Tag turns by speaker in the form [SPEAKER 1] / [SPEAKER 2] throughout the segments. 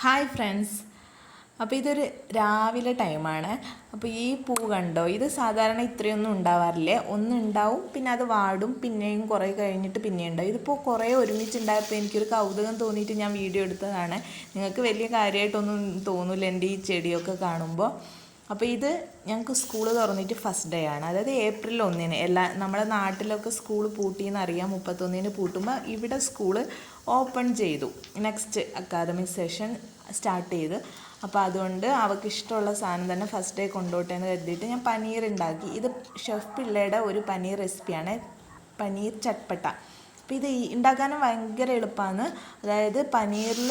[SPEAKER 1] Hi friends. അപ്പോൾ ഇതൊരു രാവിലെ ടൈമാണ്. അപ്പോൾ ഈ പൂ കണ്ടോ, ഇത് സാധാരണ ഇത്രയൊന്നും ഉണ്ടാവാറില്ലേ. ഒന്നുണ്ടാവും, പിന്നെ അത് വാടും, പിന്നെയും കുറേ കഴിഞ്ഞിട്ട് പിന്നെയും ഉണ്ടാവും. ഇതിപ്പോൾ കുറേ ഒരുമിച്ചുണ്ടായപ്പോൾ എനിക്കൊരു കൗതുകം തോന്നിയിട്ട് ഞാൻ വീഡിയോ എടുത്തതാണ്. നിങ്ങൾക്ക് വലിയ കാര്യമായിട്ടൊന്നും തോന്നില്ല എൻ്റെ ഈ ചെടിയൊക്കെ കാണുമ്പോൾ. അപ്പോൾ ഇത് ഞങ്ങൾക്ക് സ്കൂൾ തുറന്നിട്ട് ഫസ്റ്റ് ഡേ ആണ്, അതായത് ഏപ്രിൽ 1-ന്. നമ്മുടെ നാട്ടിലൊക്കെ സ്കൂൾ പൂട്ടിയെന്നറിയാം, 31-ന് പൂട്ടുമ്പോൾ ഇവിടെ സ്കൂള് ഓപ്പൺ ചെയ്തു. നെക്സ്റ്റ് അക്കാദമിക് സെഷൻ സ്റ്റാർട്ട് ചെയ്ത്. അപ്പോൾ അതുകൊണ്ട് അവർക്ക് ഇഷ്ടമുള്ള സാധനം തന്നെ ഫസ്റ്റ് ഡേ കൊണ്ടുപോട്ടെ എന്ന് കരുതിയിട്ട് ഞാൻ പനീർ ഉണ്ടാക്കി. ഇത് ഷെഫ് പിള്ളയുടെ ഒരു പനീർ റെസിപ്പിയാണ്, പനീർ ചട്പട്ട. അപ്പോൾ ഇത് ഉണ്ടാക്കാനും ഭയങ്കര എളുപ്പമാണ്. അതായത് പനീറിൽ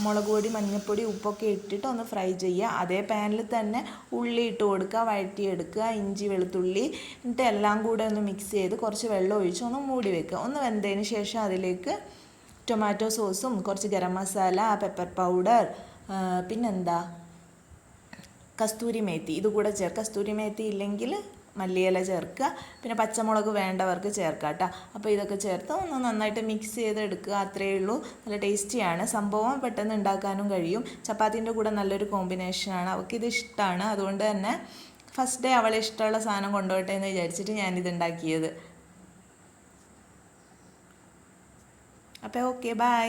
[SPEAKER 1] മുളക് പൊടി, മഞ്ഞൾപ്പൊടി, ഉപ്പൊക്കെ ഇട്ടിട്ട് ഒന്ന് ഫ്രൈ ചെയ്യുക. അതേ പാനിൽ തന്നെ ഉള്ളി ഇട്ട് കൊടുക്കുക, വഴറ്റിയെടുക്കുക, ഇഞ്ചി വെളുത്തുള്ളി എന്നിട്ട് എല്ലാം കൂടെ ഒന്ന് മിക്സ് ചെയ്ത് കുറച്ച് വെള്ളം ഒഴിച്ച് ഒന്ന് മൂടി വെക്കുക. ഒന്ന് വെന്തതിന് ശേഷം അതിലേക്ക് ടൊമാറ്റോ സോസും കുറച്ച് ഗരം മസാല, പെപ്പർ പൗഡർ, പിന്നെന്താ കസ്തൂരി മേത്തി ഇതുകൂടെ ചേർക്കുക. കസ്തൂരി മേത്തി ഇല്ലെങ്കിൽ മല്ലിയില ചേർക്കുക. പിന്നെ പച്ചമുളക് വേണ്ടവർക്ക് ചേർക്കുക കേട്ടോ. അപ്പോൾ ഇതൊക്കെ ചേർത്ത് ഒന്ന് നന്നായിട്ട് മിക്സ് ചെയ്തെടുക്കുക. അത്രയേ ഉള്ളൂ. നല്ല ടേസ്റ്റിയാണ് സംഭവം, പെട്ടെന്ന് ഉണ്ടാക്കാനും കഴിയും. ചപ്പാത്തിൻ്റെ കൂടെ നല്ലൊരു കോമ്പിനേഷനാണ്. അവൾക്കിത് ഇഷ്ടമാണ്. അതുകൊണ്ട് തന്നെ ഫസ്റ്റ് ഡേ അവളെ ഇഷ്ടമുള്ള സാധനം കൊണ്ടുപോട്ടെ എന്ന് വിചാരിച്ചിട്ട് ഞാനിത് ഉണ്ടാക്കിയത്. അപ്പോൾ ഓക്കെ, ബൈ.